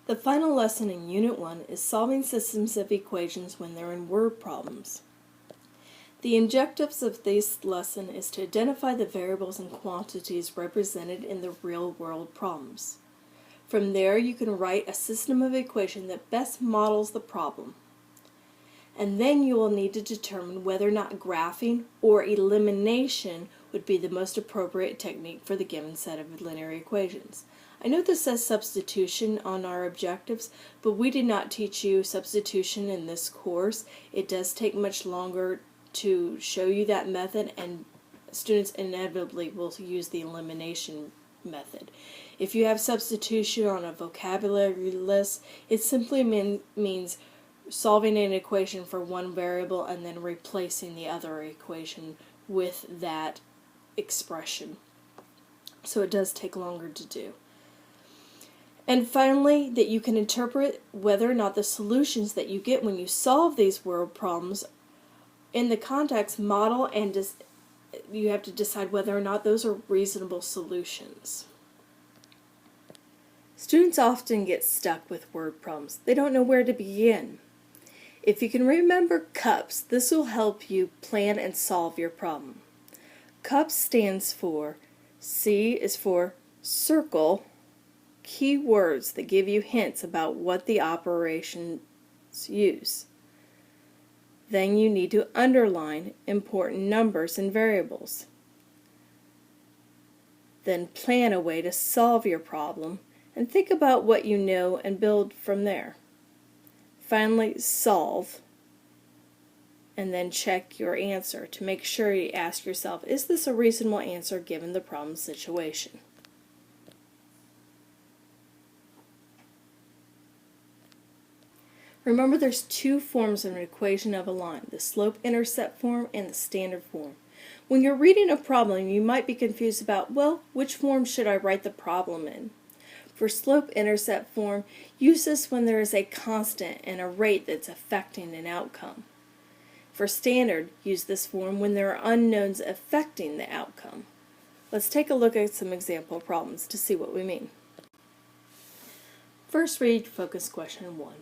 The final lesson in Unit 1 is solving systems of equations when they're in word problems. The objectives of this lesson is to identify the variables and quantities represented in the real-world problems. From there, you can write a system of equation that best models the problem. And then you will need to determine whether or not graphing or elimination would be the most appropriate technique for the given set of linear equations. I know this says substitution on our objectives, but we did not teach you substitution in this course. It does take much longer to show you that method, and students inevitably will use the elimination method. If you have substitution on a vocabulary list, it simply means solving an equation for one variable and then replacing the other equation with that expression. So it does take longer to do. And finally, that you can interpret whether or not the solutions that you get when you solve these word problems in the context model, and you have to decide whether or not those are reasonable solutions. Students often get stuck with word problems. They don't know where to begin. If you can remember CUPS, this will help you plan and solve your problem. CUPS stands for, C is for circle, key words that give you hints about what the operations use. Then you need to underline important numbers and variables. Then plan a way to solve your problem and think about what you know and build from there. Finally, solve, and then check your answer to make sure you ask yourself, is this a reasonable answer given the problem situation? Remember, there's two forms of an equation of a line, the slope-intercept form and the standard form. When you're reading a problem, you might be confused about, well, which form should I write the problem in? For slope-intercept form, use this when there is a constant and a rate that's affecting an outcome. For standard, use this form when there are unknowns affecting the outcome. Let's take a look at some example problems to see what we mean. First, read focus question 1.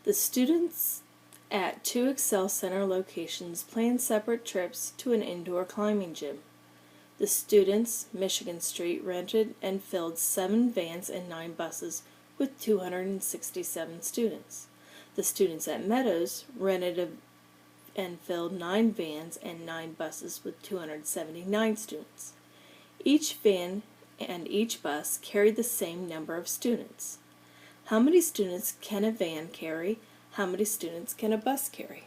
The students at 2 Excel Center locations plan separate trips to an indoor climbing gym. The students, Michigan Street, rented and filled 7 vans and 9 buses with 267 students. The students at Meadows rented and filled 9 vans and 9 buses with 279 students. Each van and each bus carried the same number of students. How many students can a van carry? How many students can a bus carry?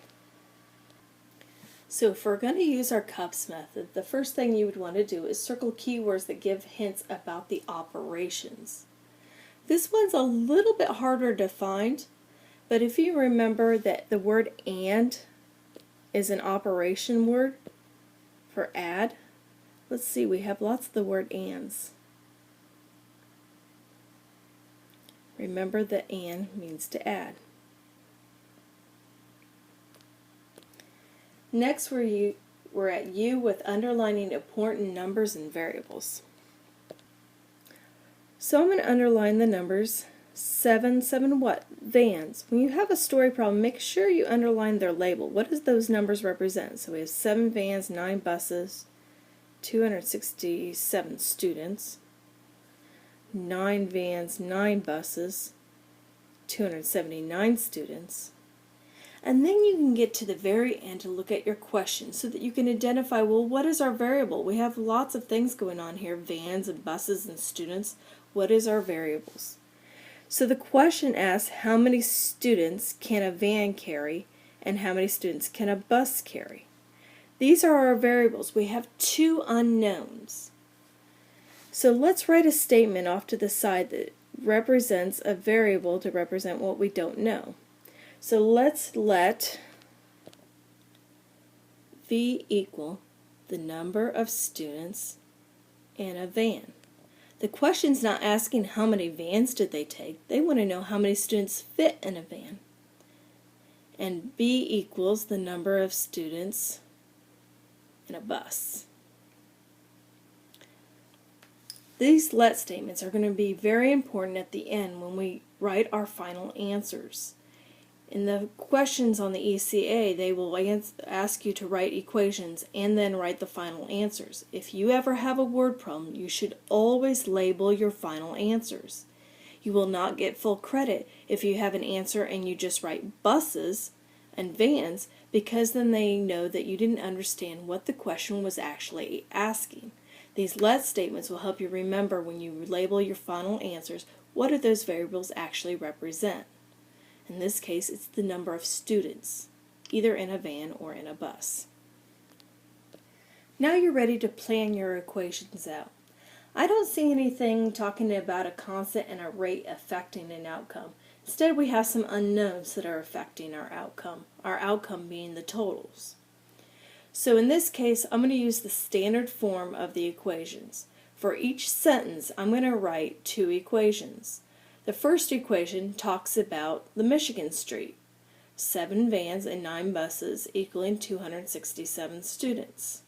So if we're going to use our CUPS method, the first thing you would want to do is circle keywords that give hints about the operations. This one's a little bit harder to find, but if you remember that the word AND is an operation word for add, let's see, we have lots of the word ANDs. Remember that AND means to add. Next, we're at U with underlining important numbers and variables. So I'm going to underline the numbers 7 what? Vans. When you have a story problem, make sure you underline their label. What does those numbers represent? So we have 7 vans, 9 buses, 267 students, 9 vans, 9 buses, 279 students. And then you can get to the very end to look at your question so that you can identify, well, what is our variable? We have lots of things going on here, vans and buses and students. What is our variables? So the question asks, how many students can a van carry and how many students can a bus carry? These are our variables. We have 2 unknowns. So let's write a statement off to the side that represents a variable to represent what we don't know. So let's let V equal the number of students in a van. The question's not asking how many vans did they take. They want to know how many students fit in a van. And B equals the number of students in a bus. These let statements are going to be very important at the end when we write our final answers. In the questions on the ECA, they will ask you to write equations and then write the final answers. If you ever have a word problem, you should always label your final answers. You will not get full credit if you have an answer and you just write buses and vans, because then they know that you didn't understand what the question was actually asking. These let statements will help you remember when you label your final answers, what do those variables actually represent? In this case, it's the number of students, either in a van or in a bus. Now you're ready to plan your equations out. I don't see anything talking about a constant and a rate affecting an outcome. Instead, we have some unknowns that are affecting our outcome being the totals. So in this case, I'm going to use the standard form of the equations. For each sentence, I'm going to write two equations. The first equation talks about the Michigan Street, 7 vans and 9 buses equaling 267 students.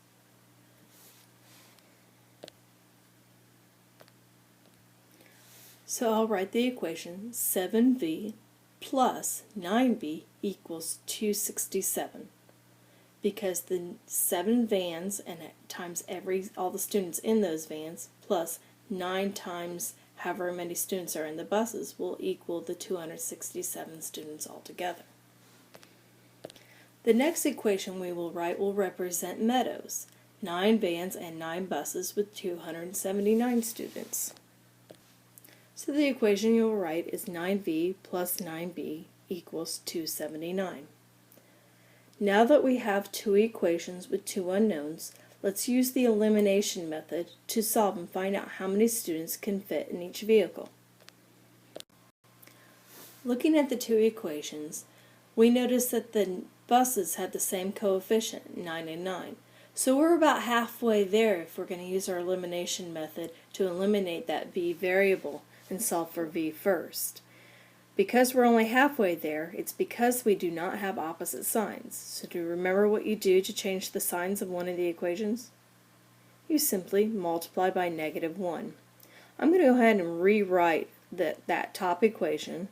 So I'll write the equation 7v plus 9v equals 267, because the 7 vans and times all the students in those vans plus 9 times however many students are in the buses will equal the 267 students altogether. The next equation we will write will represent Meadows, 9 vans and 9 buses with 279 students. So the equation you'll write is 9v plus 9b equals 279. Now that we have two equations with two unknowns, let's use the elimination method to solve and find out how many students can fit in each vehicle. Looking at the two equations, we notice that the buses have the same coefficient, 9 and 9. So we're about halfway there if we're going to use our elimination method to eliminate that v variable and solve for v first. Because we're only halfway there, it's because we do not have opposite signs. So do you remember what you do to change the signs of one of the equations? You simply multiply by -1. I'm going to go ahead and rewrite that top equation,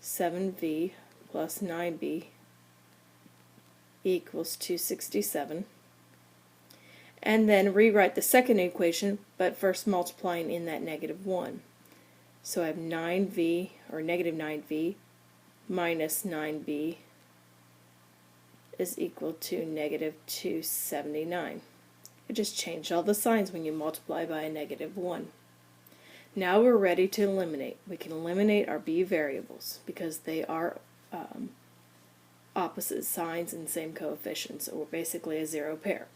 7v plus 9b equals 267, and then rewrite the second equation, but first multiplying in that -1. So I have 9v, or -9v, minus 9b is equal to -279. I just changed all the signs when you multiply by a -1. Now we're ready to eliminate. We can eliminate our b variables because they are opposite signs and same coefficients, or basically a zero pair.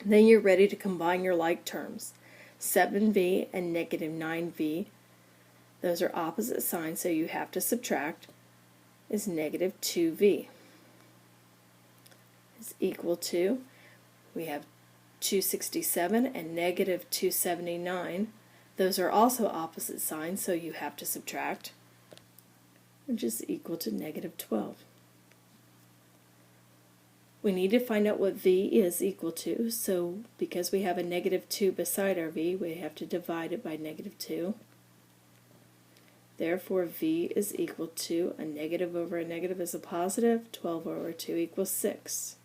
Then you're ready to combine your like terms. 7v and -9v, those are opposite signs, so you have to subtract, is -2v. Is equal to, we have 267 and -279. Those are also opposite signs, so you have to subtract, which is equal to -12. We need to find out what v is equal to, so because we have a -2 beside our v, we have to divide it by -2. Therefore, v is equal to a negative over a negative is a positive, 12 over 2 equals 6.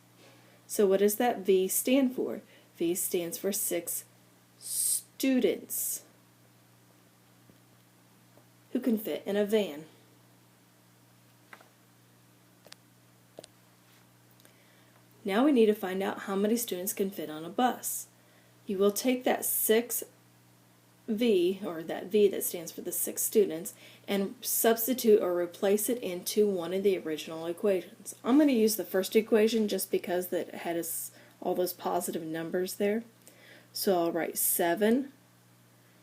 So what does that v stand for? V stands for 6 students who can fit in a van. Now we need to find out how many students can fit on a bus. You will take that 6v, or that v that stands for the 6 students, and substitute or replace it into one of the original equations. I'm going to use the first equation just because that had all those positive numbers there. So I'll write 7.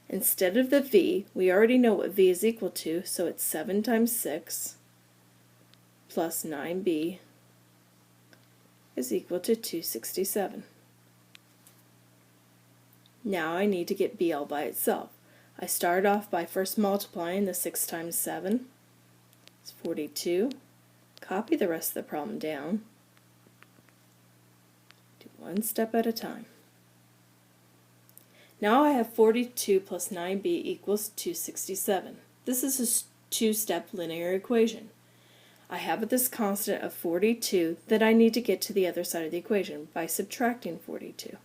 Instead of the v, we already know what v is equal to, so it's 7 times 6 plus 9b is equal to 267. Now I need to get b all by itself. I start off by first multiplying the 6 times 7. It's 42. Copy the rest of the problem down. Do one step at a time. Now I have 42 plus 9b equals 267. This is a two-step linear equation. I have this constant of 42 that I need to get to the other side of the equation by subtracting 42.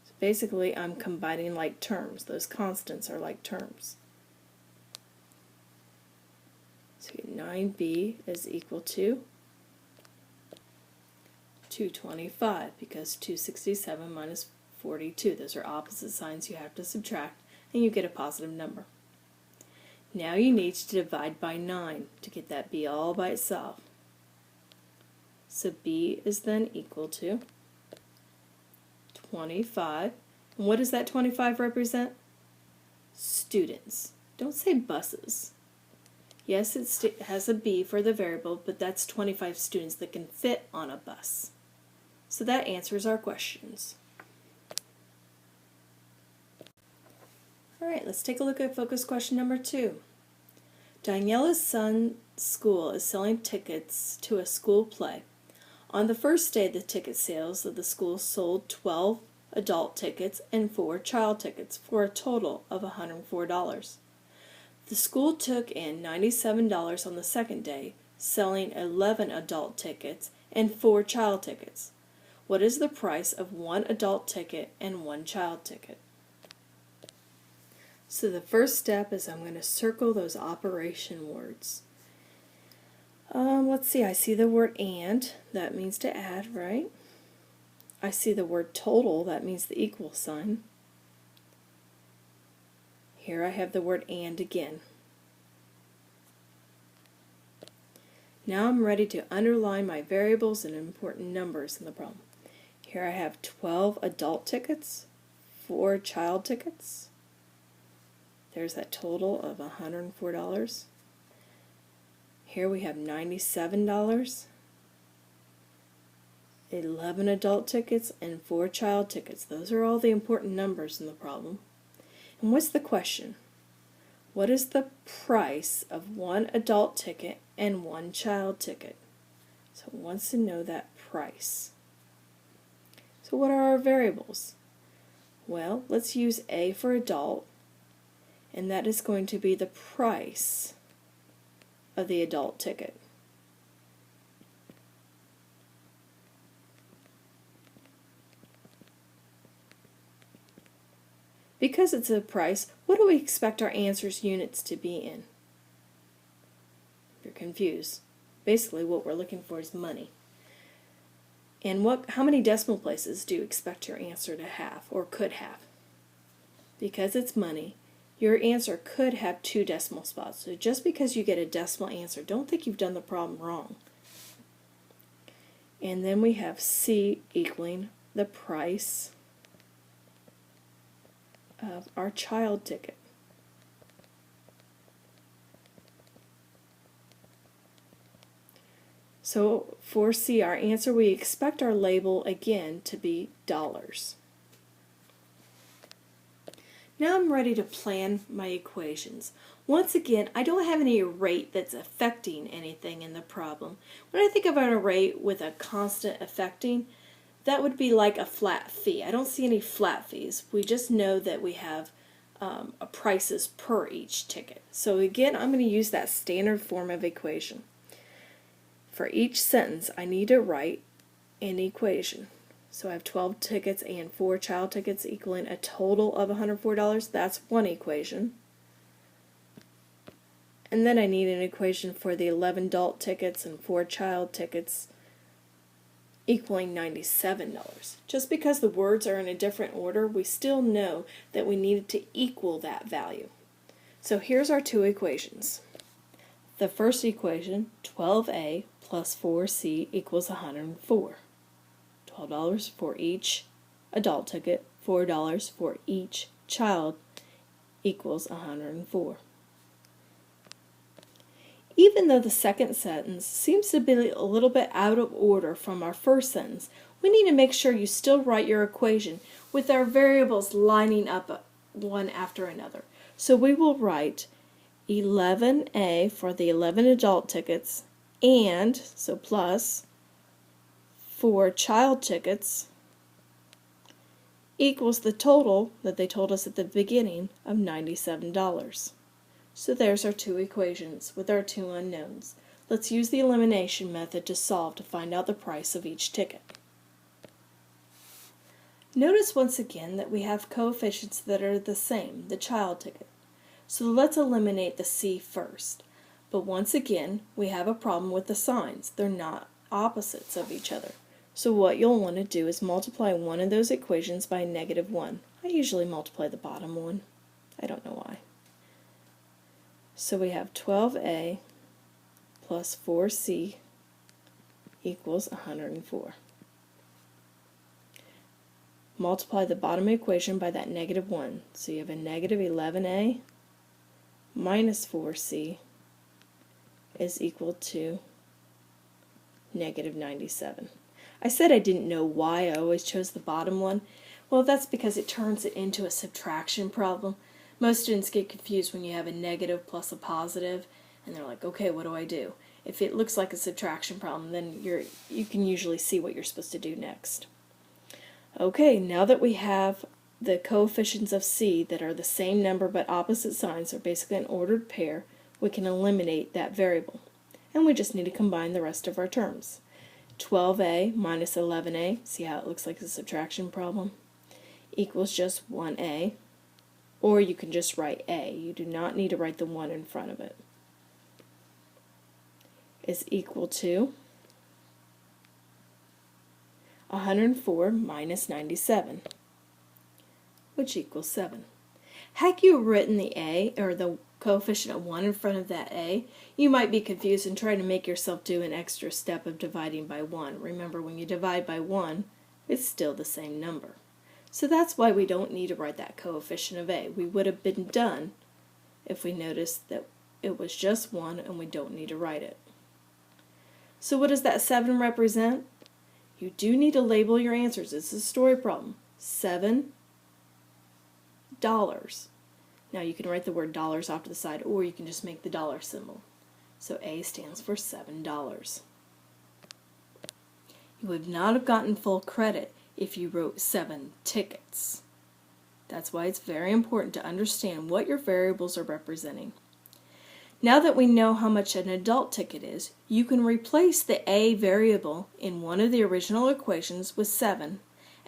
So basically, I'm combining like terms. Those constants are like terms. So 9b is equal to 225 because 267 minus 42. Those are opposite signs you have to subtract, and you get a positive number. Now you need to divide by 9 to get that b all by itself. So b is then equal to 25. And what does that 25 represent? Students. Don't say buses. Yes, it has a b for the variable, but that's 25 students that can fit on a bus. So that answers our questions. Alright, let's take a look at focus question number 2. Daniela's son's school is selling tickets to a school play. On the first day of the ticket sales, the school sold 12 adult tickets and 4 child tickets for a total of $104. The school took in $97 on the second day, selling 11 adult tickets and 4 child tickets. What is the price of 1 adult ticket and 1 child ticket? So the first step is I'm going to circle those operation words. Let's see, I see the word and, that means to add, right? I see the word total, that means the equal sign. Here I have the word and again. Now I'm ready to underline my variables and important numbers in the problem. Here I have 12 adult tickets, 4 child tickets. There's that total of $104. Here we have $97, 11 adult tickets, and 4 child tickets. Those are all the important numbers in the problem. And what's the question? What is the price of 1 adult ticket and 1 child ticket? So it wants to know that price. So what are our variables? Well, let's use A for adult, and that is going to be the price of the adult ticket. Because it's a price, what do we expect our answers units to be in? If you're confused, basically what we're looking for is money. And how many decimal places do you expect your answer to have, or could have? Because it's money, your answer could have 2 decimal spots. So just because you get a decimal answer, don't think you've done the problem wrong. And then we have C equaling the price of our child ticket. So for C, our answer, we expect our label again to be dollars. Now I'm ready to plan my equations. Once again, I don't have any rate that's affecting anything in the problem. When I think about a rate with a constant affecting, that would be like a flat fee. I don't see any flat fees. We just know that we have prices per each ticket. So again, I'm going to use that standard form of equation. For each sentence, I need to write an equation. So I have 12 tickets and 4 child tickets equaling a total of $104. That's one equation. And then I need an equation for the 11 adult tickets and 4 child tickets equaling $97. Just because the words are in a different order, we still know that we needed to equal that value. So here's our 2 equations. The first equation, 12a plus 4c equals 104. $12 for each adult ticket, $4 for each child equals 104. Even though the second sentence seems to be a little bit out of order from our first sentence, we need to make sure you still write your equation with our variables lining up one after another. So we will write 11a for the 11 adult tickets and, so plus, 4 child tickets equals the total that they told us at the beginning of $97. So there's our two equations with our two unknowns. Let's use the elimination method to solve to find out the price of each ticket. Notice once again that we have coefficients that are the same, the child ticket. So let's eliminate the C first. But once again, we have a problem with the signs. They're not opposites of each other. So what you'll want to do is multiply one of those equations by -1. I usually multiply the bottom one. I don't know why. So we have 12a plus 4c equals 104. Multiply the bottom equation by that -1. So you have a -11a minus 4c is equal to -97. I said I didn't know why I always chose the bottom one. Well, that's because it turns it into a subtraction problem. Most students get confused when you have a negative plus a positive, and they're like, okay, what do I do? If it looks like a subtraction problem, then you can usually see what you're supposed to do next. Okay, now that we have the coefficients of C that are the same number but opposite signs, or basically an ordered pair, we can eliminate that variable. And we just need to combine the rest of our terms. 12a minus 11a, see how it looks like a subtraction problem, equals just 1a, or you can just write a. You do not need to write the 1 in front of it. Is equal to 104 minus 97, which equals 7. Had you written the a, or the coefficient of 1 in front of that a, you might be confused and try to make yourself do an extra step of dividing by 1. Remember, when you divide by 1, it's still the same number. So that's why we don't need to write that coefficient of a. We would have been done if we noticed that it was just 1 and we don't need to write it. So what does that 7 represent? You do need to label your answers. It's a story problem. $7. Now you can write the word dollars off to the side, or you can just make the dollar symbol. So A stands for $7. You would not have gotten full credit if you wrote 7 tickets. That's why it's very important to understand what your variables are representing. Now that we know how much an adult ticket is, you can replace the A variable in one of the original equations with 7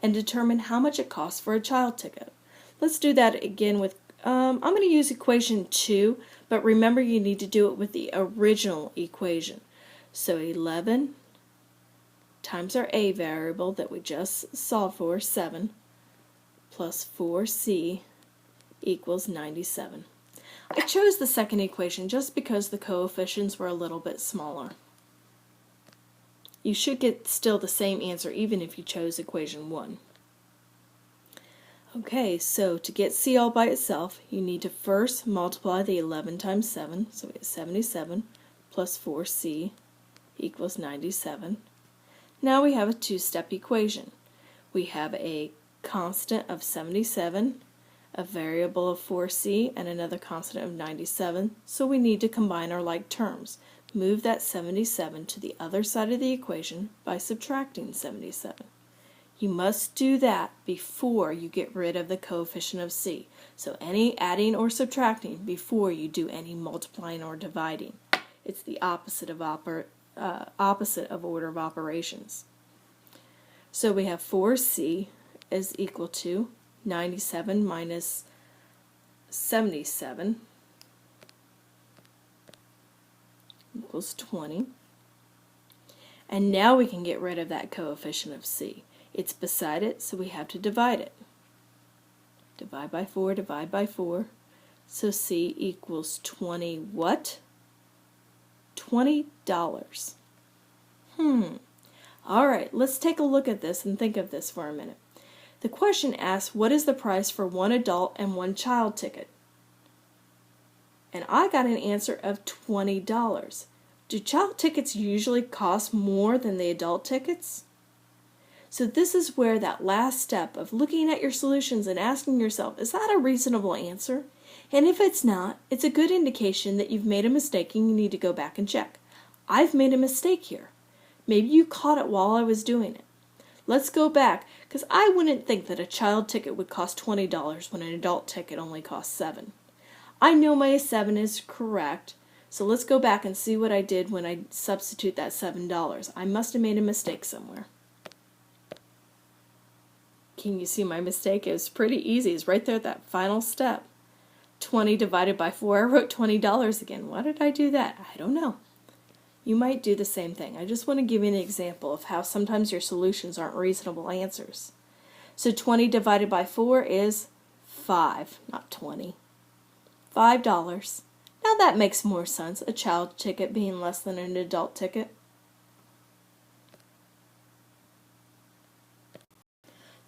and determine how much it costs for a child ticket. Let's do that again with, I'm going to use equation 2, but remember you need to do it with the original equation. So 11 times our A variable that we just solved for, 7, plus 4c equals 97. I chose the second equation just because the coefficients were a little bit smaller. You should get still the same answer even if you chose equation 1. Okay, so to get C all by itself, you need to first multiply the 11 times 7, so we get 77 plus 4c equals 97. Now we have a two-step equation. We have a constant of 77, a variable of 4c, and another constant of 97, so we need to combine our like terms. Move that 77 to the other side of the equation by subtracting 77. You must do that before you get rid of the coefficient of c. So any adding or subtracting before you do any multiplying or dividing. It's the opposite of order of operations. So we have 4c is equal to 97 minus 77 equals 20. And now we can get rid of that coefficient of c. It's beside it, so we have to divide it. Divide by 4, divide by 4. So c equals 20 what? $20. Alright, let's take a look at this and think of this for a minute. The question asks, what is the price for one adult and one child ticket? And I got an answer of $20. Do child tickets usually cost more than the adult tickets? So this is where that last step of looking at your solutions and asking yourself, is that a reasonable answer? And if it's not, it's a good indication that you've made a mistake and you need to go back and check. I've made a mistake here. Maybe you caught it while I was doing it. Let's go back, because I wouldn't think that a child ticket would cost $20 when an adult ticket only costs $7. I know my 7 is correct, so let's go back and see what I did when I substitute that $7. I must have made a mistake somewhere. Can you see my mistake? It was pretty easy. It's right there at that final step. 20 divided by 4. I wrote $20 again. Why did I do that? I don't know. You might do the same thing. I just want to give you an example of how sometimes your solutions aren't reasonable answers. So 20 divided by 4 is 5, not 20. $5. Now that makes more sense, a child ticket being less than an adult ticket.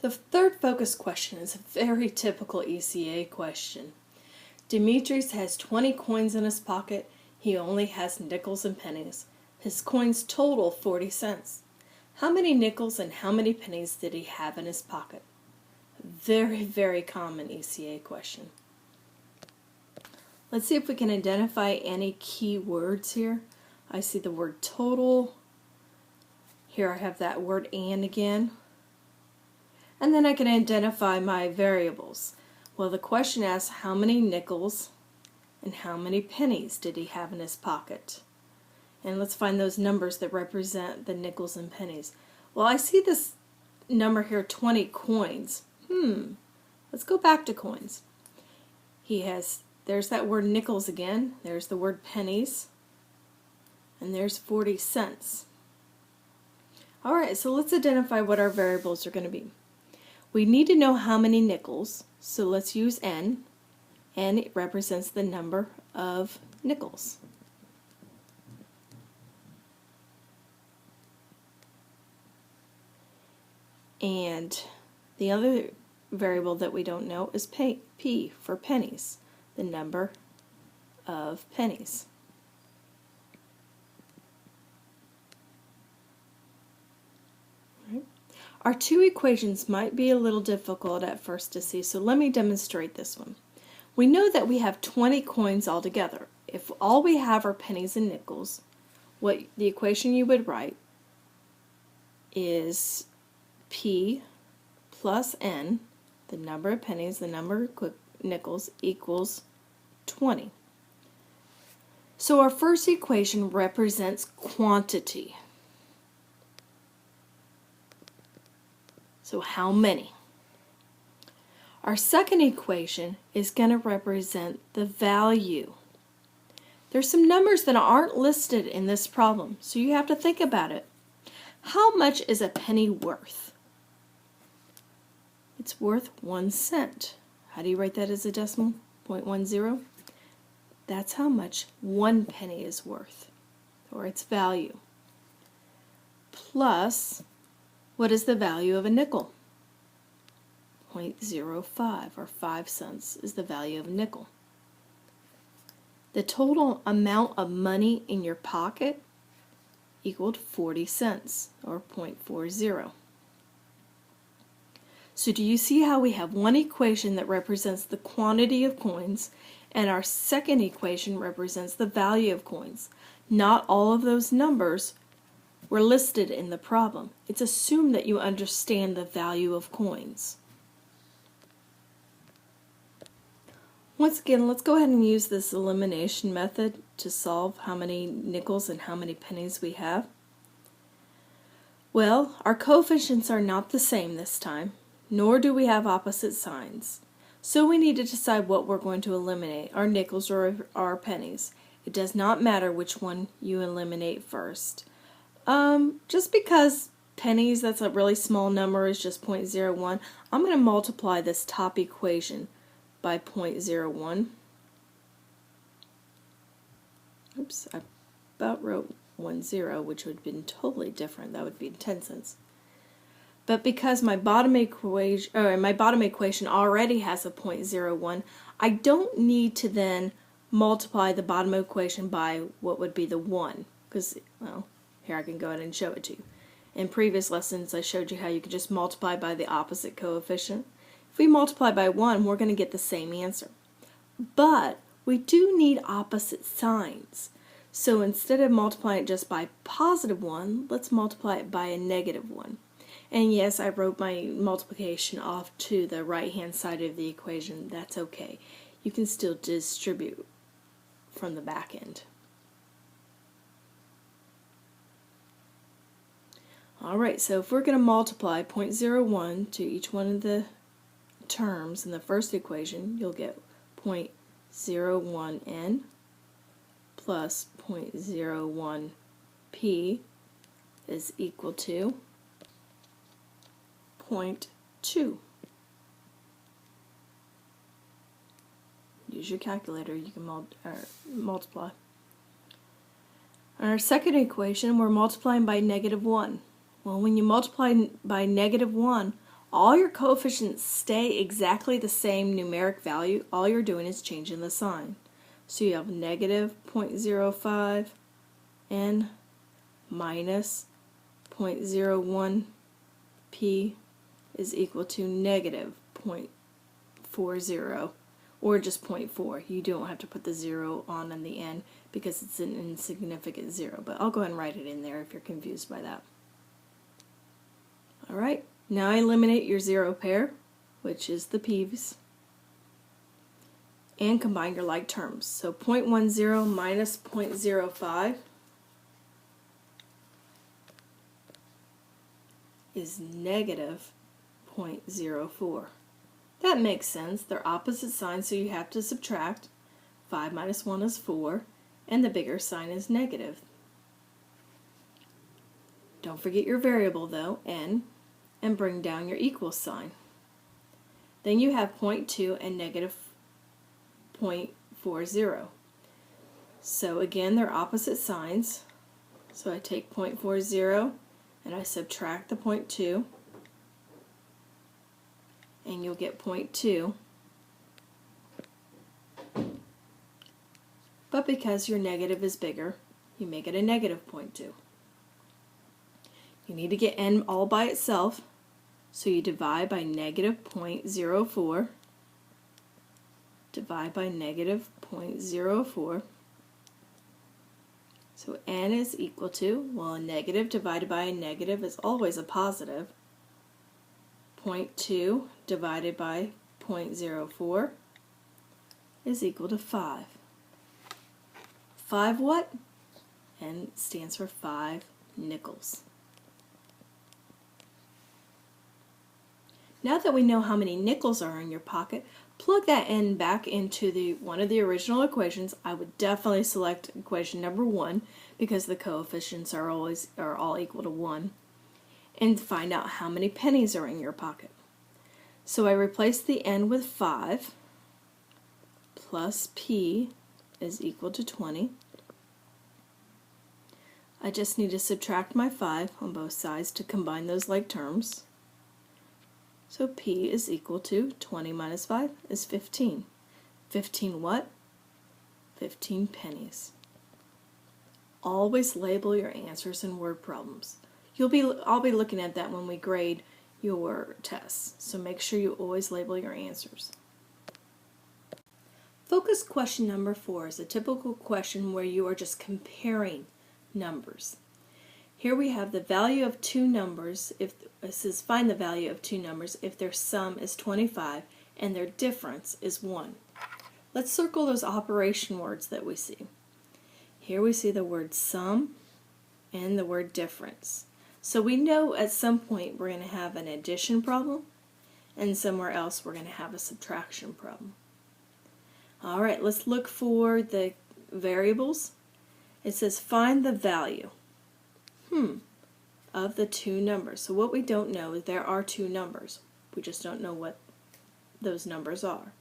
The third focus question is a very typical ECA question. Demetrius has 20 coins in his pocket. He only has nickels and pennies. His coins total 40 cents. How many nickels and how many pennies did he have in his pocket? Very, very common ECA question. Let's see if we can identify any key words here. I see the word total. Here I have that word and again. And then I can identify my variables. Well, the question asks how many nickels and how many pennies did he have in his pocket? And let's find those numbers that represent the nickels and pennies. Well, I see this number here, 20 coins. Let's go back to coins. There's that word nickels again. There's the word pennies. And there's 40 cents. All right, so let's identify what our variables are going to be. We need to know how many nickels, so let's use N. N represents the number of nickels. And the other variable that we don't know is P for pennies, the number of pennies. Our two equations might be a little difficult at first to see, so let me demonstrate this one. We know that we have 20 coins altogether. If all we have are pennies and nickels, what the equation you would write is P plus N, the number of pennies, the number of nickels, equals 20. So our first equation represents quantity. So how many? Our second equation is going to represent the value. There's some numbers that aren't listed in this problem, so you have to think about it. How much is a penny worth? It's worth 1 cent. How do you write that as a decimal? 0.10? That's how much 1 penny is worth, or its value. Plus, what is the value of a nickel? 0.05, or 5 cents is the value of a nickel. The total amount of money in your pocket equaled 40 cents, or 0.40. So do you see how we have one equation that represents the quantity of coins, and our second equation represents the value of coins? Not all of those numbers were listed in the problem. It's assumed that you understand the value of coins. Once again, let's go ahead and use this elimination method to solve how many nickels and how many pennies we have. Well, our coefficients are not the same this time, nor do we have opposite signs. So we need to decide what we're going to eliminate, our nickels or our pennies. It does not matter which one you eliminate first. Just because pennies, that's a really small number, is just 0.01, I'm going to multiply this top equation by 0.01. Oops, I about wrote 10, which would have been totally different. That would be 10 cents. But because my bottom equation already has a 0.01, I don't need to then multiply the bottom equation by what would be the 1, because, well, here I can go ahead and show it to you. In previous lessons, I showed you how you could just multiply by the opposite coefficient. If we multiply by 1, we're going to get the same answer. But we do need opposite signs. So instead of multiplying it just by +1, let's multiply it by a -1. And yes, I wrote my multiplication off to the right-hand side of the equation. That's okay. You can still distribute from the back end. Alright, so if we're going to multiply 0.01 to each one of the terms in the first equation, you'll get 0.01n plus 0.01p is equal to 0.2. Use your calculator, you can multiply. On our second equation, we're multiplying by -1. Well, when you multiply by -1, all your coefficients stay exactly the same numeric value. All you're doing is changing the sign. So you have -0.05 and minus 0.01p is equal to -0.40, or just 0.4. You don't have to put the 0 on in the end because it's an insignificant 0, but I'll go ahead and write it in there if you're confused by that. Alright, now eliminate your 0 pair, which is the p's, and combine your like terms. So 0.10 minus 0.05 is -0.04. That makes sense. They're opposite signs, so you have to subtract. 5 minus 1 is 4, and the bigger sign is negative. Don't forget your variable, though, n, and bring down your equal sign. Then you have 0.2 and -0.40. So again, they're opposite signs. So I take 0.40 and I subtract the 0.2, and you'll get 0.2. But because your negative is bigger, you make it a -0.2. You need to get n all by itself, so you divide by -0.04, divide by -0.04. So n is equal to, well, a negative divided by a negative is always a positive. 0.2 divided by 0.04 is equal to 5. 5 what? N stands for 5 nickels. Now that we know how many nickels are in your pocket, plug that n back into one of the original equations. I would definitely select equation number 1 because the coefficients are all equal to 1, and find out how many pennies are in your pocket. So I replace the n with 5 plus p is equal to 20. I just need to subtract my 5 on both sides to combine those like terms. So p is equal to 20 minus 5 is 15. 15 what? 15 pennies. Always label your answers in word problems. I'll be looking at that when we grade your tests, so make sure you always label your answers. Focus question number 4 is a typical question where you are just comparing numbers. Here we have the value of two numbers. If it says find the value of two numbers if their sum is 25 and their difference is 1. Let's circle those operation words that we see. Here we see the word sum and the word difference. So we know at some point we're going to have an addition problem, and somewhere else we're going to have a subtraction problem. Alright, let's look for the variables. It says find the value of the two numbers. So what we don't know is there are two numbers. We just don't know what those numbers are.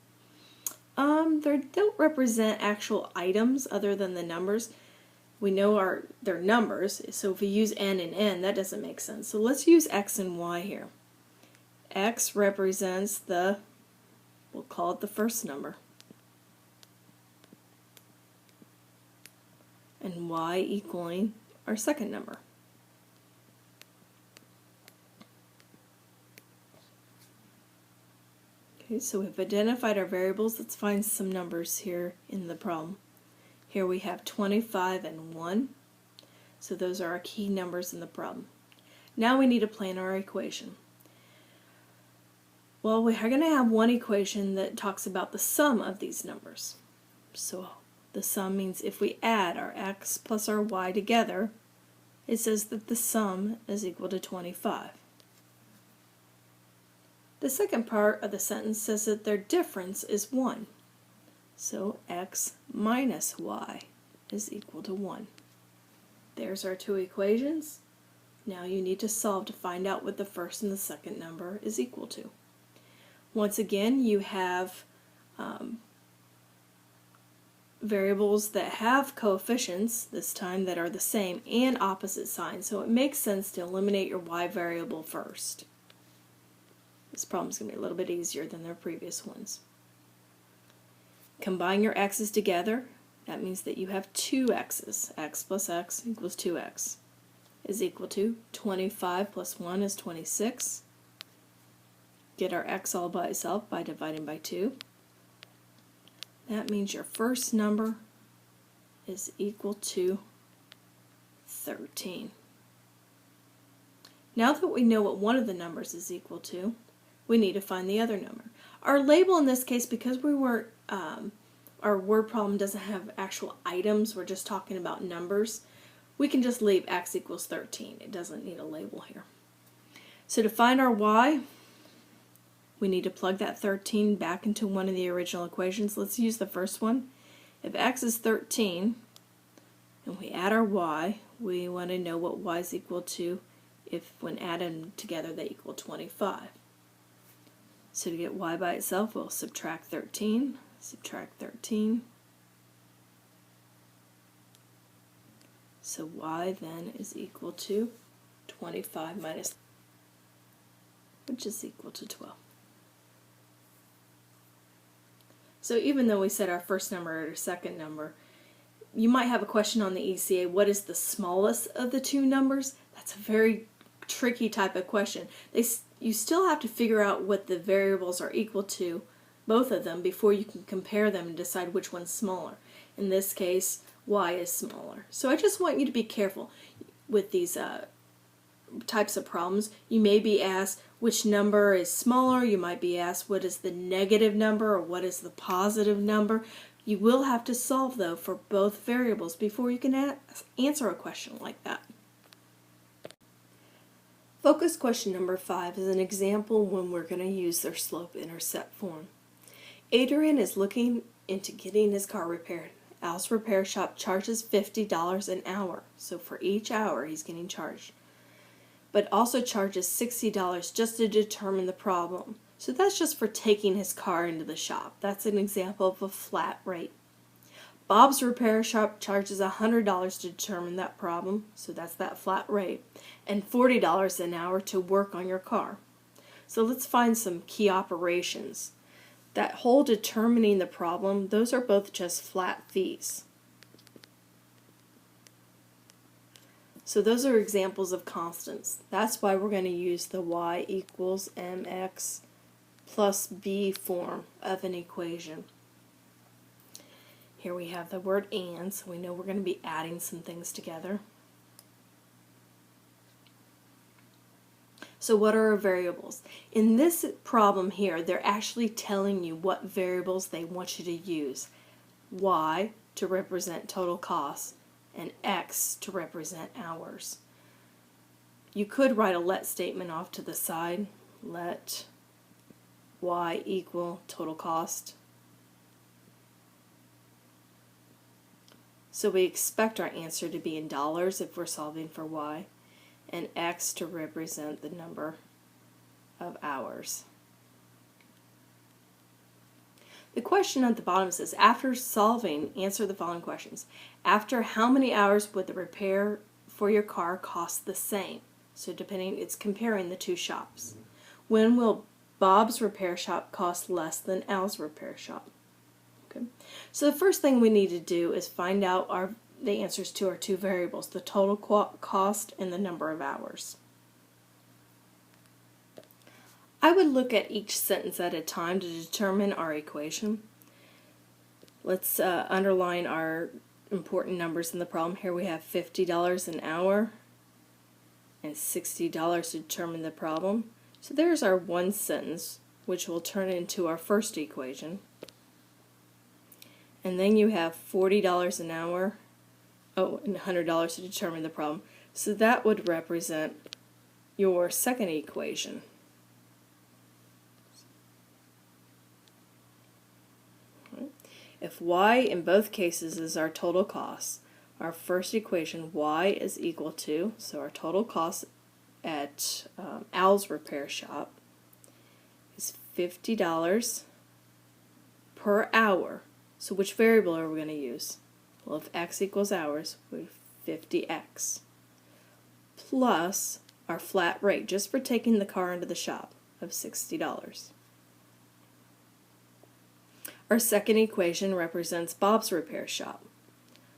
They don't represent actual items other than the numbers. We know they're numbers, so if we use n and n, that doesn't make sense. So let's use x and y here. X represents we'll call it the first number, and y equaling our second number. Okay, so we've identified our variables. Let's find some numbers here in the problem. Here we have 25 and 1. So those are our key numbers in the problem. Now we need to plan our equation. Well, we are going to have one equation that talks about the sum of these numbers. So the sum means if we add our x plus our y together, it says that the sum is equal to 25. The second part of the sentence says that their difference is 1. So x minus y is equal to 1. There's our two equations. Now you need to solve to find out what the first and the second number is equal to. Once again, you have variables that have coefficients, this time, that are the same and opposite signs, so it makes sense to eliminate your y variable first. This problem is going to be a little bit easier than their previous ones. Combine your x's together. That means that you have two x's. X plus x equals 2x is equal to 25 plus 1 is 26. Get our x all by itself by dividing by 2. That means your first number is equal to 13. Now that we know what one of the numbers is equal to, we need to find the other number. Our label in this case, because we weren't, our word problem doesn't have actual items, we're just talking about numbers, we can just leave x equals 13. It doesn't need a label here. So to find our y, we need to plug that 13 back into one of the original equations. Let's use the first one. If x is 13 and we add our y, we want to know what y is equal to if when added together they equal 25. So to get y by itself, we'll subtract 13, subtract 13. So y then is equal to 25 minus, which is equal to 12. So even though we said our first number or our second number, you might have a question on the ECA, what is the smallest of the two numbers? That's a very tricky type of question. You still have to figure out what the variables are equal to, both of them, before you can compare them and decide which one's smaller. In this case, y is smaller. So I just want you to be careful with these types of problems. You may be asked which number is smaller. You might be asked what is the negative number or what is the positive number. You will have to solve, though, for both variables before you can answer a question like that. Focus question number 5 is an example when we're going to use their slope-intercept form. Adrian is looking into getting his car repaired. Al's repair shop charges $50 an hour, so for each hour he's getting charged, but also charges $60 just to determine the problem. So that's just for taking his car into the shop. That's an example of a flat rate. Bob's repair shop charges $100 to determine that problem, so that's that flat rate, and $40 an hour to work on your car. So let's find some key operations. That whole determining the problem, those are both just flat fees. So those are examples of constants. That's why we're going to use the y equals mx plus b form of an equation. Here we have the word and, so we know we're going to be adding some things together. So what are our variables? In this problem here, they're actually telling you what variables they want you to use. Y to represent total cost and x to represent hours. You could write a let statement off to the side. Let y equal total cost. So we expect our answer to be in dollars if we're solving for y, and x to represent the number of hours. The question at the bottom says, after solving, answer the following questions. After how many hours would the repair for your car cost the same? So depending, it's comparing the two shops. When will Bob's repair shop cost less than Al's repair shop? Okay. So the first thing we need to do is find out the answers to our two variables, the total cost and the number of hours. I would look at each sentence at a time to determine our equation. Let's underline our important numbers in the problem. Here we have $50 an hour and $60 to determine the problem. So there's our one sentence, which will turn into our first equation. And then you have $40 an hour, and $100 to determine the problem. So that would represent your second equation. If y in both cases is our total cost, our first equation, y is equal to, so our total cost at Al's repair shop is $50 per hour. So which variable are we going to use? Well, if x equals hours, we have 50x plus our flat rate just for taking the car into the shop of $60. Our second equation represents Bob's repair shop.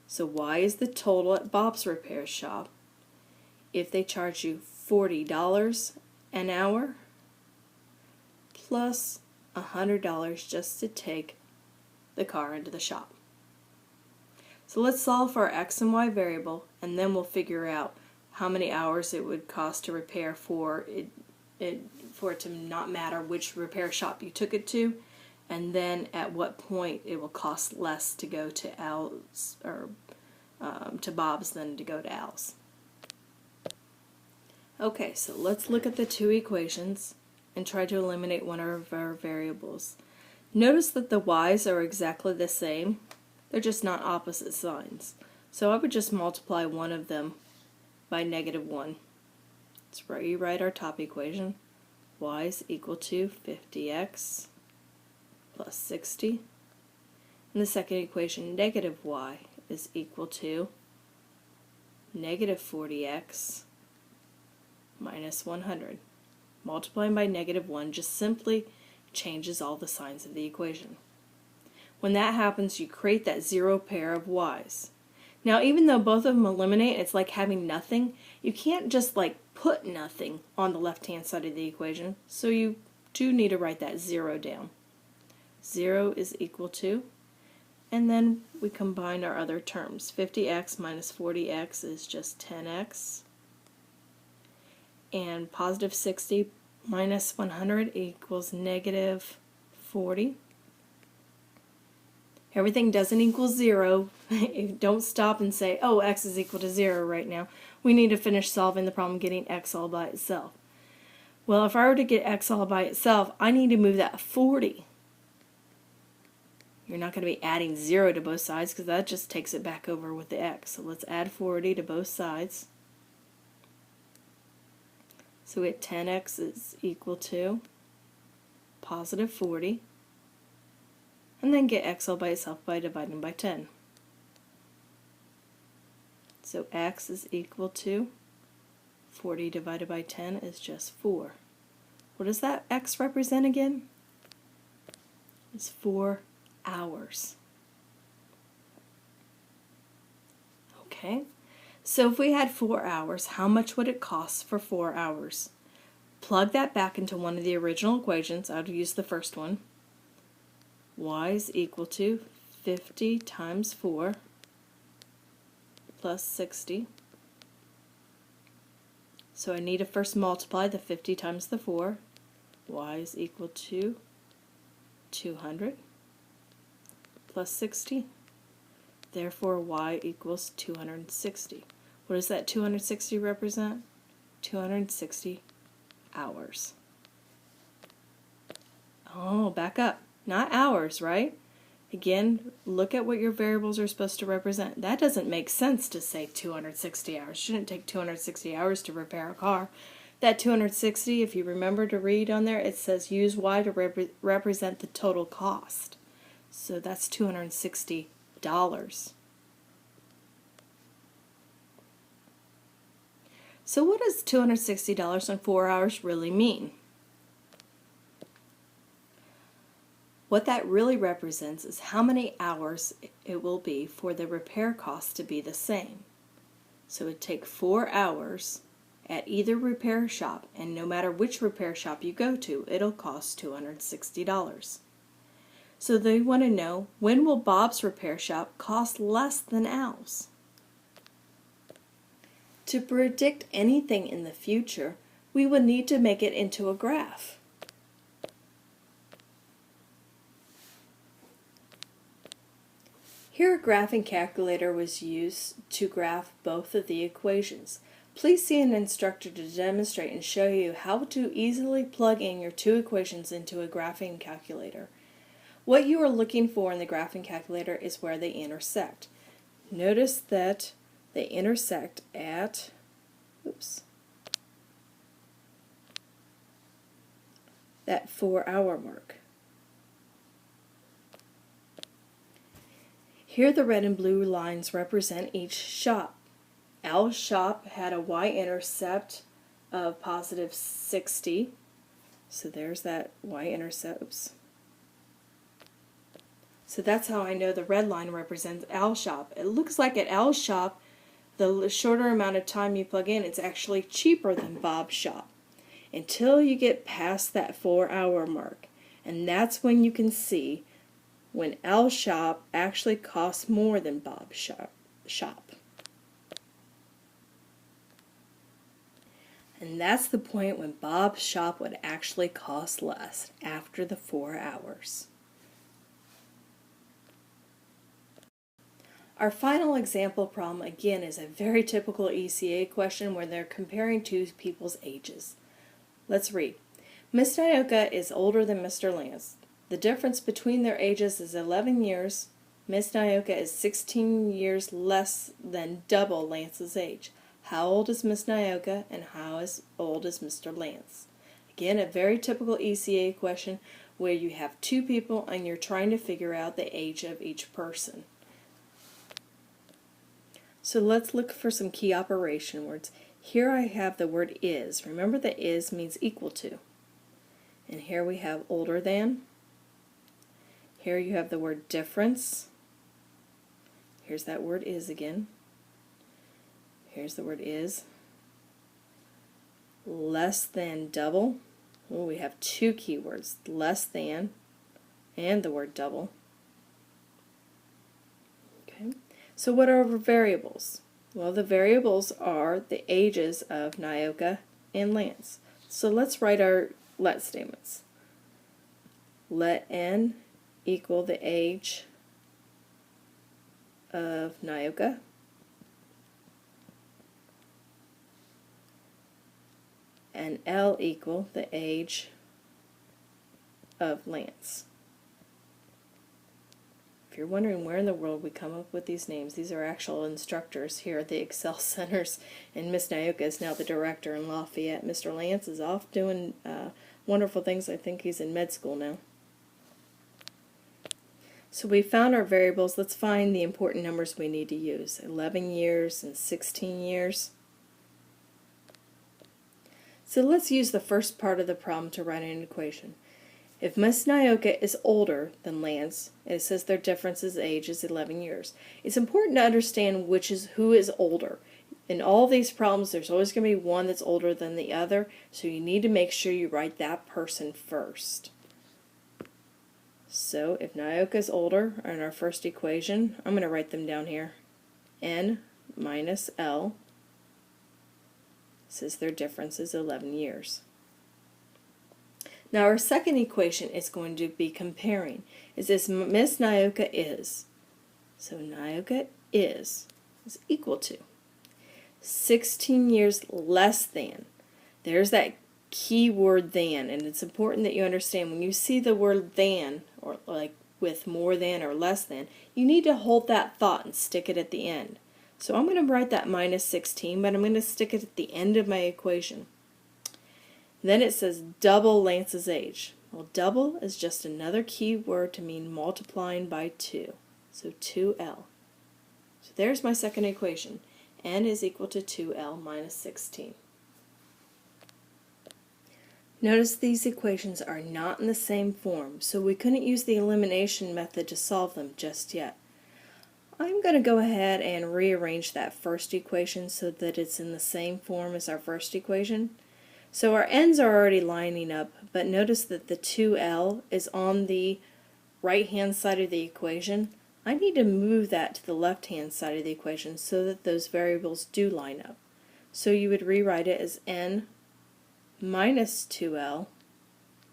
So y is the total at Bob's repair shop if they charge you $40 an hour plus $100 just to take the car into the shop. So let's solve for our x and y variable, and then we'll figure out how many hours it would cost to repair for it to not matter which repair shop you took it to, and then at what point it will cost less to go to Al's or to Bob's than to go to Al's. Okay, so let's look at the two equations and try to eliminate one of our variables. Notice that the y's are exactly the same, they're just not opposite signs. So I would just multiply one of them by -1. Let's rewrite our top equation. Y is equal to 50x plus 60. In the second equation, -y is equal to -40x minus 100. Multiplying by -1 just simply changes all the signs of the equation. When that happens, you create that zero pair of y's. Now, even though both of them eliminate, it's like having nothing. You can't just like put nothing on the left-hand side of the equation, so you do need to write that 0 down. 0 is equal to, and then we combine our other terms. 50x minus 40x is just 10x, and positive 60 minus 100 equals -40. Everything doesn't equal 0. Don't stop and say, oh, x is equal to 0 right now. We need to finish solving the problem getting x all by itself. Well, if I were to get x all by itself, I need to move that 40. You're not going to be adding 0 to both sides because that just takes it back over with the x. So let's add 40 to both sides. So we get 10x is equal to positive 40. And then get x all by itself by dividing by 10. So x is equal to 40 divided by 10 is just 4. What does that x represent again? It's 4 hours. Okay, so if we had 4 hours, how much would it cost for 4 hours? Plug that back into one of the original equations. I would use the first one. Y is equal to 50 times 4 plus 60. So I need to first multiply the 50 times the 4. Y is equal to 200 plus 60. Therefore, y equals 260. What does that 260 represent? 260 hours. Oh, back up. Not hours, right? Again, look at what your variables are supposed to represent. That doesn't make sense to say 260 hours. It shouldn't take 260 hours to repair a car. That 260, if you remember to read on there, it says use y to represent the total cost. So that's $260. So what does $260 on 4 hours really mean? What that really represents is how many hours it will be for the repair cost to be the same. So it would take 4 hours at either repair shop, and no matter which repair shop you go to, it'll cost $260. So they want to know, when will Bob's repair shop cost less than Al's? To predict anything in the future, we would need to make it into a graph. Here a graphing calculator was used to graph both of the equations. Please see an instructor to demonstrate and show you how to easily plug in your two equations into a graphing calculator. What you are looking for in the graphing calculator is where they intersect. Notice that they intersect at that 4-hour mark. Here the red and blue lines represent each shop. Al's shop had a y-intercept of positive 60. So there's that y-intercept. So that's how I know the red line represents Al's shop. It looks like at Al's shop, the shorter amount of time you plug in, it's actually cheaper than Bob's shop until you get past that 4-hour mark. And that's when you can see when Al's shop actually costs more than Bob's shop. And that's the point when Bob's shop would actually cost less after the 4 hours. Our final example problem again is a very typical ECA question where they're comparing two people's ages. Let's read. Miss Nyoka is older than Mr. Lance. The difference between their ages is 11 years. Miss Nyoka is 16 years less than double Lance's age. How old is Miss Nyoka and how old is Mr. Lance? Again, a very typical ECA question where you have two people and you're trying to figure out the age of each person. So let's look for some key operation words. Here I have the word is. Remember that is means equal to. And here we have older than. Here you have the word difference. Here's that word is again. Here's the word is. Less than double. Well, we have two keywords, less than and the word double. Okay. So what are our variables? Well, the variables are the ages of Nyoka and Lance. So let's write our let statements. Let n equal the age of Nyoka. And L equal the age of Lance. If you're wondering where in the world we come up with these names, these are actual instructors here at the Excel Centers, and Miss Nyoka is now the director in Lafayette. Mr. Lance is off doing wonderful things. I think he's in med school now. So we found our variables. Let's find the important numbers we need to use. 11 years and 16 years. So let's use the first part of the problem to write an equation. If Miss Nyoka is older than Lance, it says their difference in age is 11 years. It's important to understand who is older. In all these problems, there's always going to be one that's older than the other, so you need to make sure you write that person first. So if Nyoka is older, in our first equation, I'm going to write them down here. N minus L says their difference is 11 years. Now our second equation is going to be comparing. Is this Miss Nyoka is. So Nyoka is equal to 16 years less than. There's that key word than, and it's important that you understand when you see the word than, or like with more than or less than, you need to hold that thought and stick it at the end. So I'm going to write that minus 16, but I'm going to stick it at the end of my equation. Then it says double Lance's age. Well, double is just another key word to mean multiplying by 2. So 2L. So there's my second equation. N is equal to 2L minus 16. Notice these equations are not in the same form, so we couldn't use the elimination method to solve them just yet. I'm going to go ahead and rearrange that first equation so that it's in the same form as our first equation. So our n's are already lining up, but notice that the 2L is on the right-hand side of the equation. I need to move that to the left-hand side of the equation so that those variables do line up. So you would rewrite it as n minus 2l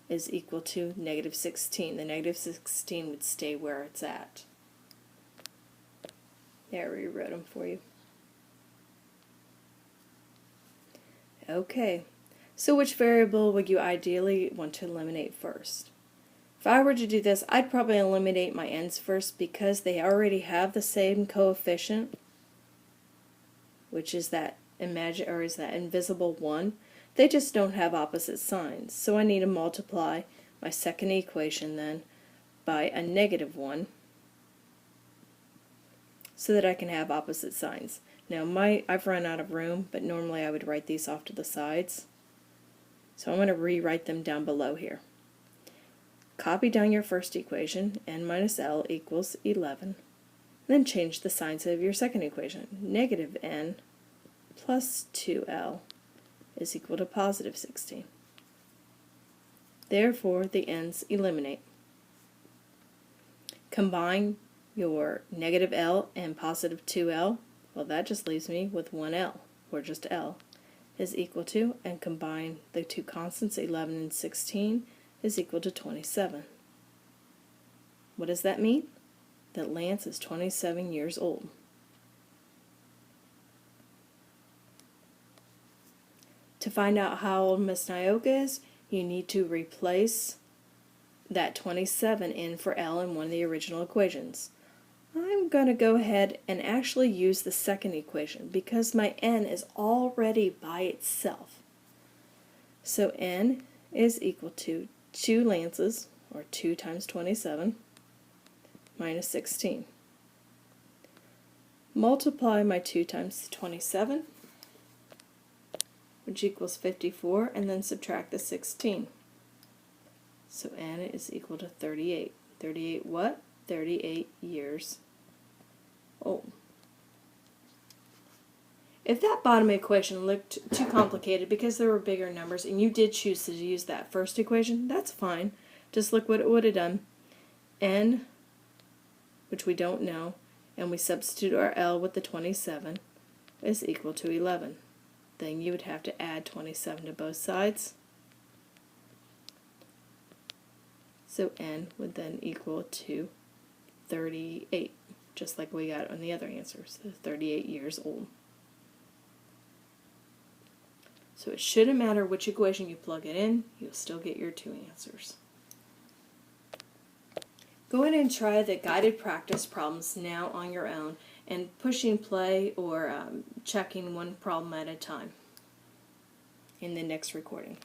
is equal to negative 16. The negative 16 would stay where it's at. There, I rewrote them for you. Okay, so which variable would you ideally want to eliminate first? If I were to do this, I'd probably eliminate my n's first because they already have the same coefficient, which is that invisible 1. They just don't have opposite signs. So I need to multiply my second equation then by a negative 1 so that I can have opposite signs. Now I've run out of room, but normally I would write these off to the sides. So I'm going to rewrite them down below here. Copy down your first equation, n minus l equals 11. Then change the signs of your second equation. Negative n plus 2l is equal to positive 16. Therefore, the n's eliminate. Combine your negative l and positive 2l. Well, that just leaves me with 1l, or just l, is equal to, and combine the two constants, 11 and 16, is equal to 27. What does that mean? That Lance is 27 years old. To find out how old Miss Nyoka is, you need to replace that 27 in for L in one of the original equations. I'm going to go ahead and actually use the second equation because my n is already by itself. So n is equal to 2 lances, or 2 times 27, minus 16. Multiply my 2 times 27, which equals 54, and then subtract the 16. So n is equal to 38. 38 what? 38 years old. If that bottom equation looked too complicated because there were bigger numbers and you did choose to use that first equation, that's fine. Just look what it would have done. N, which we don't know, and we substitute our L with the 27, is equal to 11. Then you would have to add 27 to both sides. So N would then equal to 38, just like we got on the other answers, so 38 years old. So it shouldn't matter which equation you plug it in, you'll still get your 2 answers. Go ahead and try the guided practice problems now on your own and pushing play or checking one problem at a time in the next recording.